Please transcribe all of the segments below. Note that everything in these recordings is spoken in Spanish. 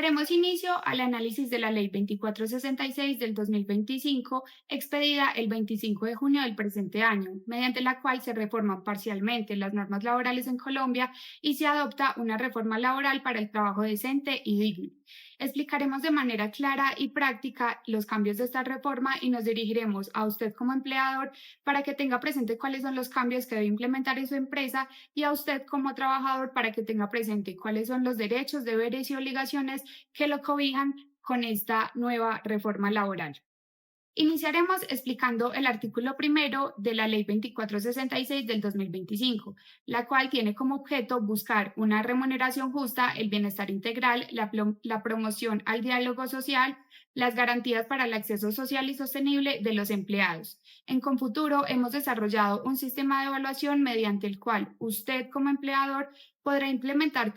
Daremos inicio al análisis de la Ley 2466 del 2025, expedida el 25 de junio del presente año, mediante la cual se reforman parcialmente las normas laborales en Colombia y se adopta una reforma laboral para el trabajo decente y digno. Explicaremos de manera clara y práctica los cambios de esta reforma y nos dirigiremos a usted como empleador para que tenga presente cuáles son los cambios que debe implementar en su empresa y a usted como trabajador para que tenga presente cuáles son los derechos, deberes y obligaciones que lo cobijan con esta nueva reforma laboral. Iniciaremos explicando el artículo primero de la Ley 2466 del 2025, la cual tiene como objeto buscar una remuneración justa, el bienestar integral, la promoción al diálogo social, las garantías para el acceso social y sostenible de los empleados. En Confuturo hemos desarrollado un sistema de evaluación mediante el cual usted como empleador podrá implementar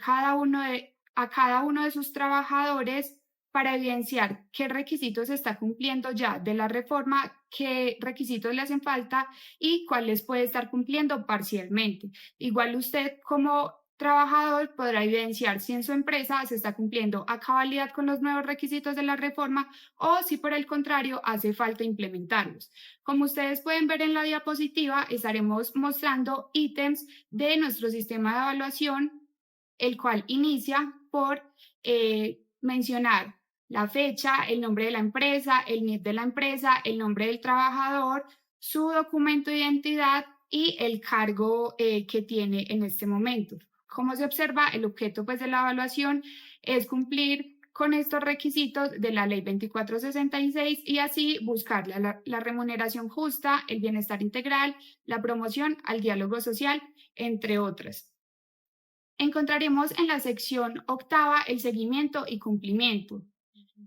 a cada uno de sus trabajadores para evidenciar qué requisitos se está cumpliendo ya de la reforma, qué requisitos le hacen falta y cuáles puede estar cumpliendo parcialmente. Igual usted como trabajador podrá evidenciar si en su empresa se está cumpliendo a cabalidad con los nuevos requisitos de la reforma o si por el contrario hace falta implementarlos. Como ustedes pueden ver en la diapositiva, estaremos mostrando ítems de nuestro sistema de evaluación, el cual inicia por mencionar la fecha, el nombre de la empresa, el NIF de la empresa, el nombre del trabajador, su documento de identidad y el cargo que tiene en este momento. Como se observa, el objeto de la evaluación es cumplir con estos requisitos de la Ley 2466 y así buscar la remuneración justa, el bienestar integral, la promoción al diálogo social, entre otras. Encontraremos en la sección octava el seguimiento y cumplimiento.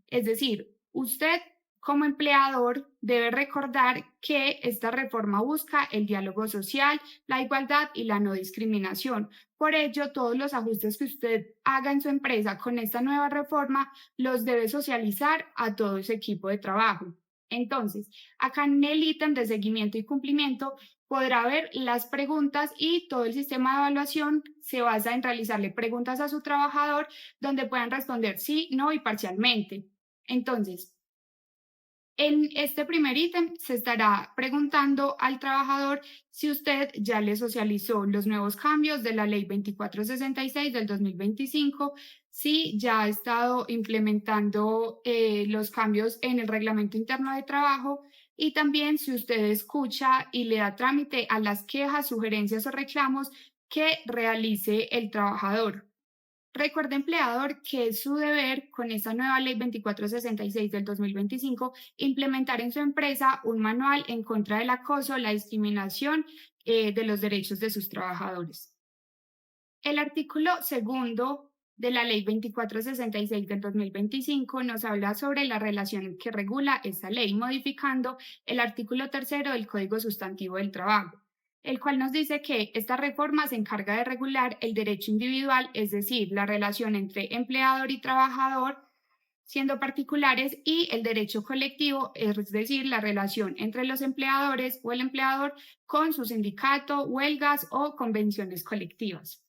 Es decir, usted como empleador debe recordar que esta reforma busca el diálogo social, la igualdad y la no discriminación. Por ello, todos los ajustes que usted haga en su empresa con esta nueva reforma los debe socializar a todo su equipo de trabajo. Entonces, acá en el ítem de seguimiento y cumplimiento podrá ver las preguntas y todo el sistema de evaluación se basa en realizarle preguntas a su trabajador donde puedan responder sí, no y parcialmente. Entonces, en este primer ítem se estará preguntando al trabajador si usted ya le socializó los nuevos cambios de la Ley 2466 del 2025, si ya ha estado implementando los cambios en el reglamento interno de trabajo y también si usted escucha y le da trámite a las quejas, sugerencias o reclamos que realice el trabajador. Recuerde, empleador, que es su deber, con esta nueva Ley 2466 del 2025, implementar en su empresa un manual en contra del acoso, la discriminación de los derechos de sus trabajadores. El artículo segundo de la Ley 2466 del 2025 nos habla sobre la relación que regula esta ley, modificando el artículo tercero del Código Sustantivo del Trabajo, el cual nos dice que esta reforma se encarga de regular el derecho individual, es decir, la relación entre empleador y trabajador, siendo particulares, y el derecho colectivo, es decir, la relación entre los empleadores o el empleador con su sindicato, huelgas o convenciones colectivas.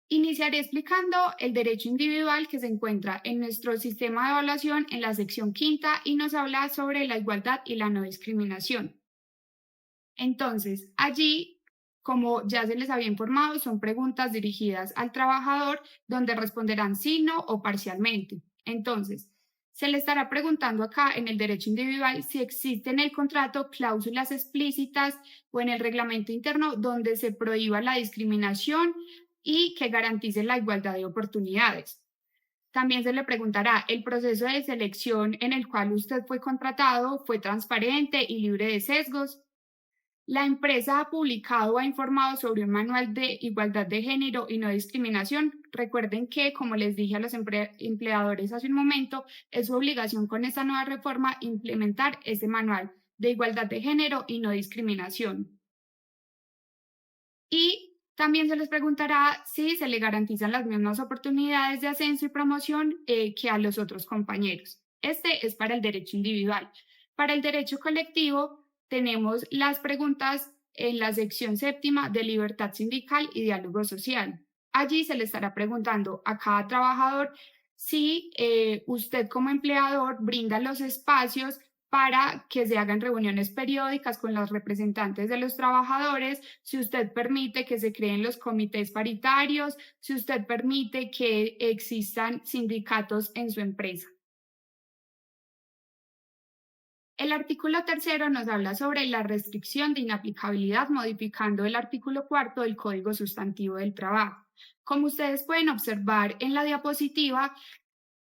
Iniciaré explicando el derecho individual que se encuentra en nuestro sistema de evaluación en la sección quinta y nos habla sobre la igualdad y la no discriminación. Entonces, allí, como ya se les había informado, son preguntas dirigidas al trabajador donde responderán sí, no o parcialmente. Entonces, se le estará preguntando acá en el derecho individual si existe en el contrato cláusulas explícitas o en el reglamento interno donde se prohíba la discriminación y que garantice la igualdad de oportunidades. También se le preguntará, ¿el proceso de selección en el cual usted fue contratado fue transparente y libre de sesgos? La empresa ha publicado o ha informado sobre un manual de igualdad de género y no discriminación. Recuerden que, como les dije a los empleadores hace un momento, es su obligación con esta nueva reforma implementar este manual de igualdad de género y no discriminación. Y también se les preguntará si se le garantizan las mismas oportunidades de ascenso y promoción que a los otros compañeros. Este es para el derecho individual. Para el derecho colectivo, tenemos las preguntas en la sección séptima de libertad sindical y diálogo social. Allí se le estará preguntando a cada trabajador si usted como empleador brinda los espacios para que se hagan reuniones periódicas con los representantes de los trabajadores, si usted permite que se creen los comités paritarios, si usted permite que existan sindicatos en su empresa. El artículo tercero nos habla sobre la restricción de inaplicabilidad modificando el artículo cuarto del Código Sustantivo del Trabajo. Como ustedes pueden observar en la diapositiva,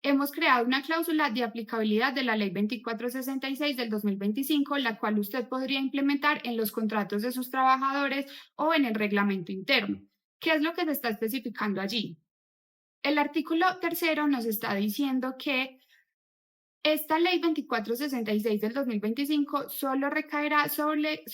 hemos creado una cláusula de aplicabilidad de la Ley 2466 del 2025, la cual usted podría implementar en los contratos de sus trabajadores o en el reglamento interno. ¿Qué es lo que se está especificando allí? El artículo tercero nos está diciendo que esta ley 2466 del 2025 solo recaerá sobre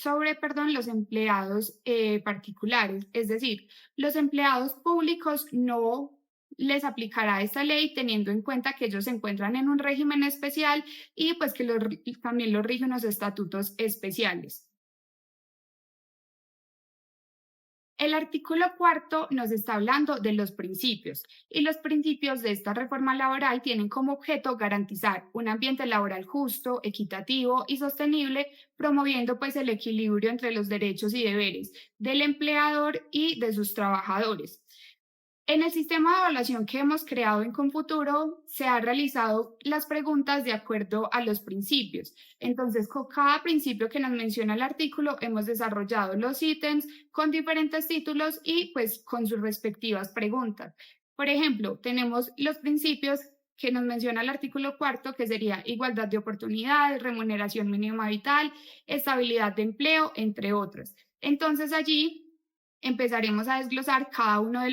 los empleados particulares, es decir, los empleados públicos no les aplicará esta ley teniendo en cuenta que ellos se encuentran en un régimen especial y pues que también los rigen unos estatutos especiales. El artículo cuarto nos está hablando de los principios y los principios de esta reforma laboral tienen como objeto garantizar un ambiente laboral justo, equitativo y sostenible, promoviendo pues el equilibrio entre los derechos y deberes del empleador y de sus trabajadores. En el sistema de evaluación que hemos creado en Confuturo, se han realizado las preguntas de acuerdo a los principios. Entonces, con cada principio que nos menciona el artículo, hemos desarrollado los ítems con diferentes títulos y pues con sus respectivas preguntas. Por ejemplo, tenemos los principios que nos menciona el artículo cuarto, que sería igualdad de oportunidades, remuneración mínima vital, estabilidad de empleo, entre otros. Entonces, allí empezaremos a desglosar cada uno de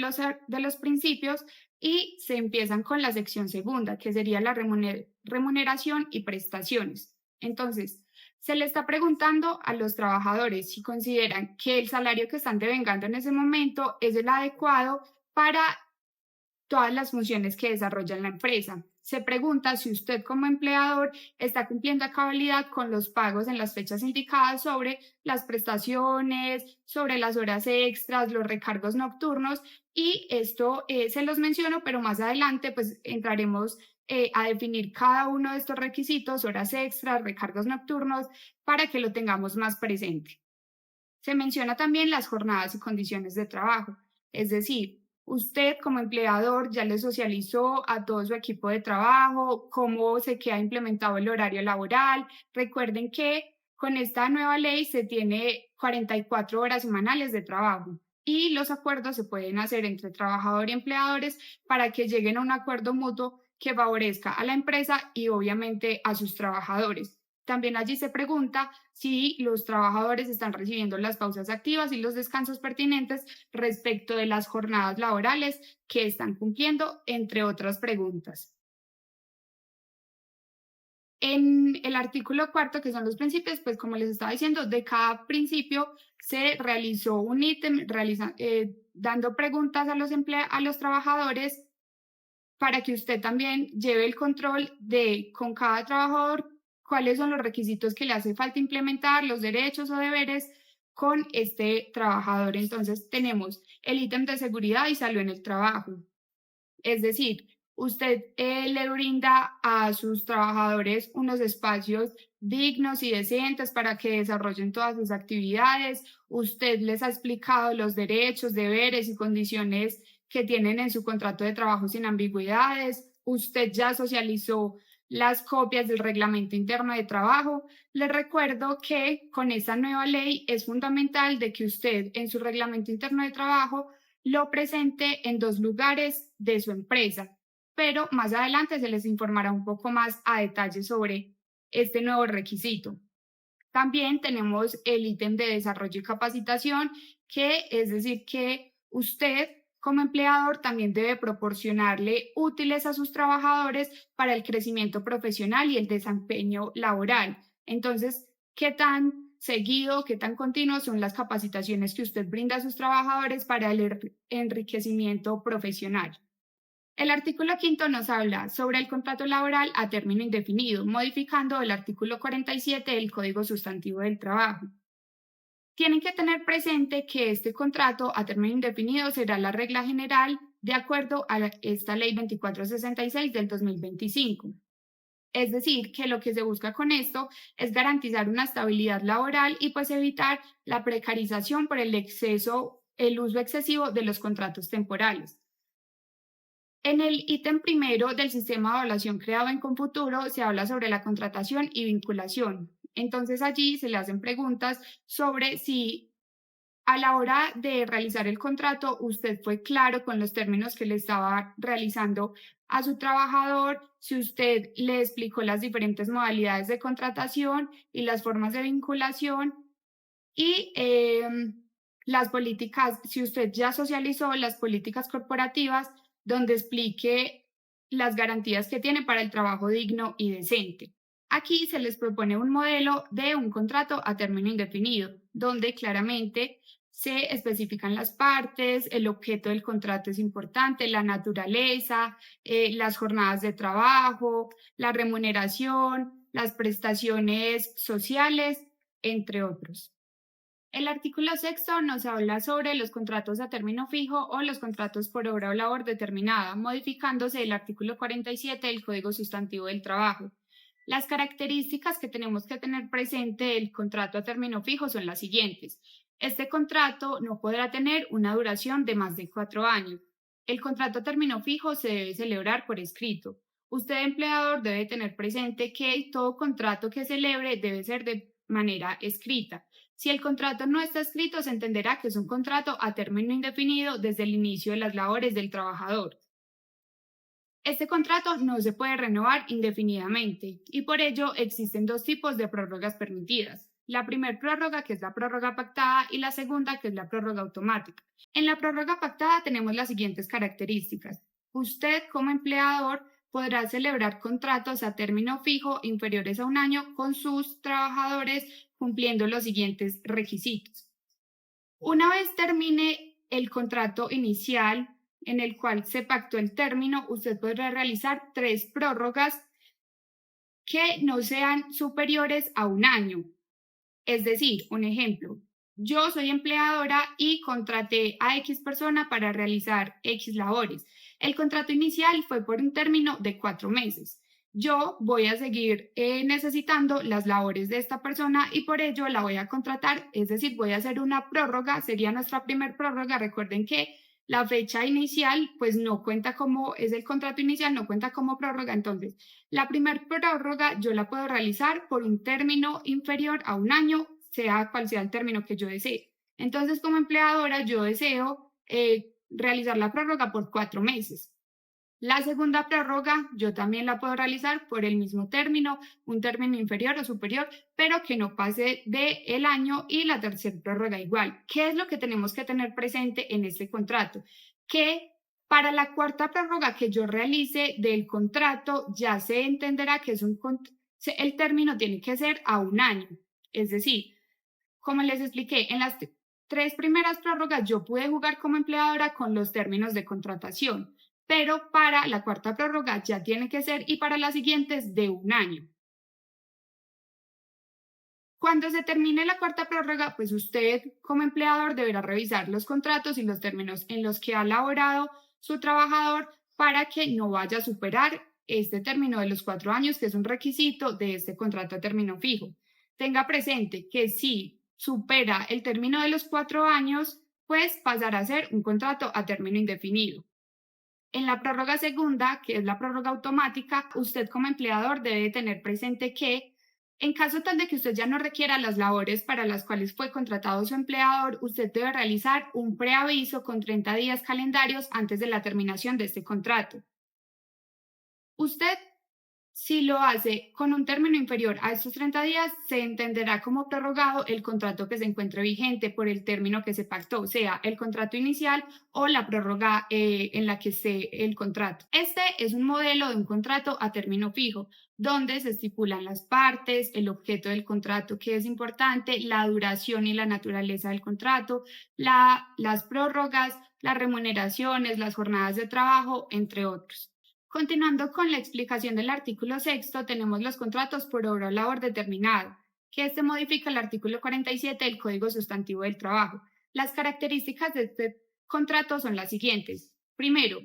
los principios y se empiezan con la sección segunda, que sería la remuneración y prestaciones. Entonces, se le está preguntando a los trabajadores si consideran que el salario que están devengando en ese momento es el adecuado para todas las funciones que desarrolla la empresa. Se pregunta si usted como empleador está cumpliendo a cabalidad con los pagos en las fechas indicadas sobre las prestaciones, sobre las horas extras, los recargos nocturnos y esto se los menciono, pero más adelante pues entraremos a definir cada uno de estos requisitos, horas extras, recargos nocturnos, para que lo tengamos más presente. Se menciona también las jornadas y condiciones de trabajo, es decir, usted como empleador ya le socializó a todo su equipo de trabajo cómo se queda implementado el horario laboral. Recuerden que con esta nueva ley se tiene 44 horas semanales de trabajo y los acuerdos se pueden hacer entre trabajador y empleadores para que lleguen a un acuerdo mutuo que favorezca a la empresa y obviamente a sus trabajadores. También allí se pregunta si los trabajadores están recibiendo las pausas activas y los descansos pertinentes respecto de las jornadas laborales que están cumpliendo, entre otras preguntas. En el artículo cuarto, que son los principios, pues como les estaba diciendo, de cada principio se realizó un ítem dando preguntas a los trabajadores para que usted también lleve el control de con cada trabajador cuáles son los requisitos que le hace falta implementar, los derechos o deberes con este trabajador. Entonces tenemos el ítem de seguridad y salud en el trabajo. Es decir, usted le brinda a sus trabajadores unos espacios dignos y decentes para que desarrollen todas sus actividades. Usted les ha explicado los derechos, deberes y condiciones que tienen en su contrato de trabajo sin ambigüedades. Usted ya socializó las copias del reglamento interno de trabajo. Les recuerdo que con esta nueva ley es fundamental de que usted en su reglamento interno de trabajo lo presente en 2 lugares de su empresa, pero más adelante se les informará un poco más a detalle sobre este nuevo requisito. También tenemos el ítem de desarrollo y capacitación, que es decir que usted como empleador también debe proporcionarle útiles a sus trabajadores para el crecimiento profesional y el desempeño laboral. Entonces, ¿qué tan seguido, qué tan continuo son las capacitaciones que usted brinda a sus trabajadores para el enriquecimiento profesional? El artículo quinto nos habla sobre el contrato laboral a término indefinido, modificando el artículo 47 del Código Sustantivo del Trabajo. Tienen que tener presente que este contrato a término indefinido será la regla general de acuerdo a esta Ley 2466 del 2025. Es decir, que lo que se busca con esto es garantizar una estabilidad laboral y pues evitar la precarización por el uso excesivo de los contratos temporales. En el ítem primero del sistema de evaluación creado en Confuturo se habla sobre la contratación y vinculación. Entonces allí se le hacen preguntas sobre si a la hora de realizar el contrato usted fue claro con los términos que le estaba realizando a su trabajador, si usted le explicó las diferentes modalidades de contratación y las formas de vinculación y las políticas, si usted ya socializó las políticas corporativas donde explique las garantías que tiene para el trabajo digno y decente. Aquí se les propone un modelo de un contrato a término indefinido, donde claramente se especifican las partes, el objeto del contrato es importante, la naturaleza, las jornadas de trabajo, la remuneración, las prestaciones sociales, entre otros. El artículo sexto nos habla sobre los contratos a término fijo o los contratos por obra o labor determinada, modificándose el artículo 47 del Código Sustantivo del Trabajo. Las características que tenemos que tener presente del contrato a término fijo son las siguientes. Este contrato no podrá tener una duración de más de 4 años. El contrato a término fijo se debe celebrar por escrito. Usted, empleador, debe tener presente que todo contrato que celebre debe ser de manera escrita. Si el contrato no está escrito, se entenderá que es un contrato a término indefinido desde el inicio de las labores del trabajador. Este contrato no se puede renovar indefinidamente y por ello existen dos tipos de prórrogas permitidas. La primera prórroga, que es la prórroga pactada, y la segunda, que es la prórroga automática. En la prórroga pactada tenemos las siguientes características. Usted, como empleador, podrá celebrar contratos a término fijo inferiores a un año con sus trabajadores cumpliendo los siguientes requisitos. Una vez termine el contrato inicial en el cual se pactó el término, usted podrá realizar 3 prórrogas que no sean superiores a un año. Es decir, un ejemplo, yo soy empleadora y contraté a X persona para realizar X labores. El contrato inicial fue por un término de 4 meses. Yo voy a seguir necesitando las labores de esta persona y por ello la voy a contratar, es decir, voy a hacer una prórroga, sería nuestra primer prórroga. Recuerden que la fecha inicial pues no cuenta como, es el contrato inicial, no cuenta como prórroga, entonces la primer prórroga yo la puedo realizar por un término inferior a un año, sea cual sea el término que yo desee. Entonces, como empleadora, yo deseo realizar la prórroga por 4 meses. La segunda prórroga yo también la puedo realizar por el mismo término, un término inferior o superior, pero que no pase del año, y la tercera prórroga igual. ¿Qué es lo que tenemos que tener presente en este contrato? Que para la cuarta prórroga que yo realice del contrato ya se entenderá que es el término tiene que ser a un año. Es decir, como les expliqué, en las 3 primeras prórrogas yo pude jugar como empleadora con los términos de contratación, pero para la cuarta prórroga ya tiene que ser, y para las siguientes de un año. Cuando se termine la cuarta prórroga, pues usted como empleador deberá revisar los contratos y los términos en los que ha laborado su trabajador para que no vaya a superar este término de los 4 años, que es un requisito de este contrato a término fijo. Tenga presente que si supera el término de los 4 años, pues pasará a ser un contrato a término indefinido. En la prórroga segunda, que es la prórroga automática, usted como empleador debe tener presente que en caso tal de que usted ya no requiera las labores para las cuales fue contratado su empleador, usted debe realizar un preaviso con 30 días calendarios antes de la terminación de este contrato. Usted, si lo hace con un término inferior a estos 30 días, se entenderá como prorrogado el contrato que se encuentre vigente por el término que se pactó, sea el contrato inicial o la prórroga en la que esté el contrato. Este es un modelo de un contrato a término fijo, donde se estipulan las partes, el objeto del contrato, que es importante, la duración y la naturaleza del contrato, las prórrogas, las remuneraciones, las jornadas de trabajo, entre otros. Continuando con la explicación del artículo sexto, tenemos los contratos por obra o labor determinada. que este modifica el artículo 47 del Código Sustantivo del Trabajo. Las características de este contrato son las siguientes. Primero,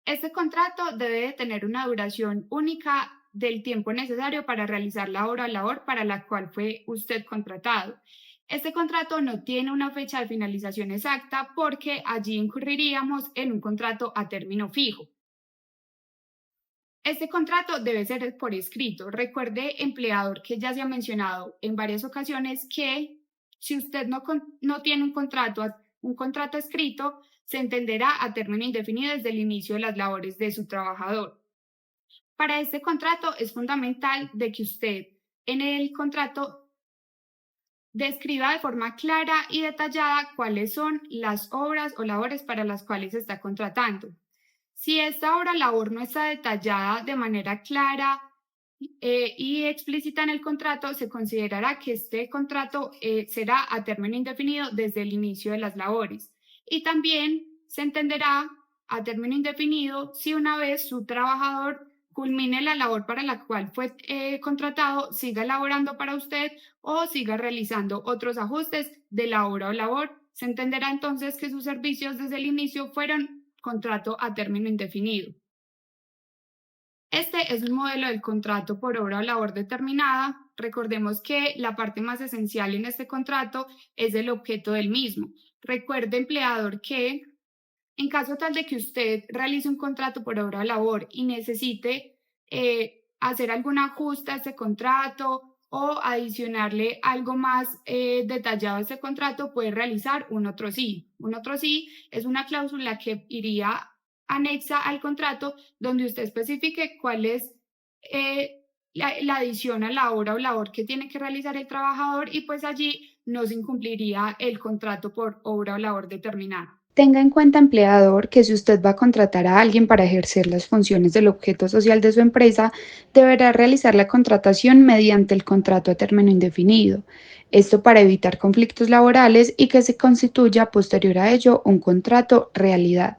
este contrato debe de tener una duración única del tiempo necesario para realizar la obra o labor para la cual fue usted contratado. Este contrato no tiene una fecha de finalización exacta porque allí incurriríamos en un contrato a término fijo. Este contrato debe ser por escrito. Recuerde, empleador, que ya se ha mencionado en varias ocasiones que si usted no tiene un contrato escrito, se entenderá a término indefinido desde el inicio de las labores de su trabajador. Para este contrato es fundamental de que usted en el contrato describa de forma clara y detallada cuáles son las obras o labores para las cuales se está contratando. Si esta obra o labor no está detallada de manera clara y explícita en el contrato, se considerará que este contrato será a término indefinido desde el inicio de las labores. Y también se entenderá a término indefinido si una vez su trabajador culmine la labor para la cual fue contratado, siga laborando para usted o siga realizando otros ajustes de la obra o labor. Se entenderá entonces que sus servicios desde el inicio fueron contrato a término indefinido. Este es un modelo del contrato por obra o labor determinada. Recordemos que la parte más esencial en este contrato es el objeto del mismo. Recuerde, empleador, que en caso tal de que usted realice un contrato por obra o labor y necesite hacer algún ajuste a este contrato o adicionarle algo más detallado a este contrato, puede realizar un otro sí. Un otro sí es una cláusula que iría anexa al contrato donde usted especifique cuál es la adición a la hora o labor que tiene que realizar el trabajador y pues allí no se incumpliría el contrato por obra o labor determinada. Tenga en cuenta, empleador, que si usted va a contratar a alguien para ejercer las funciones del objeto social de su empresa, deberá realizar la contratación mediante el contrato a término indefinido. Esto para evitar conflictos laborales y que se constituya posterior a ello un contrato realidad.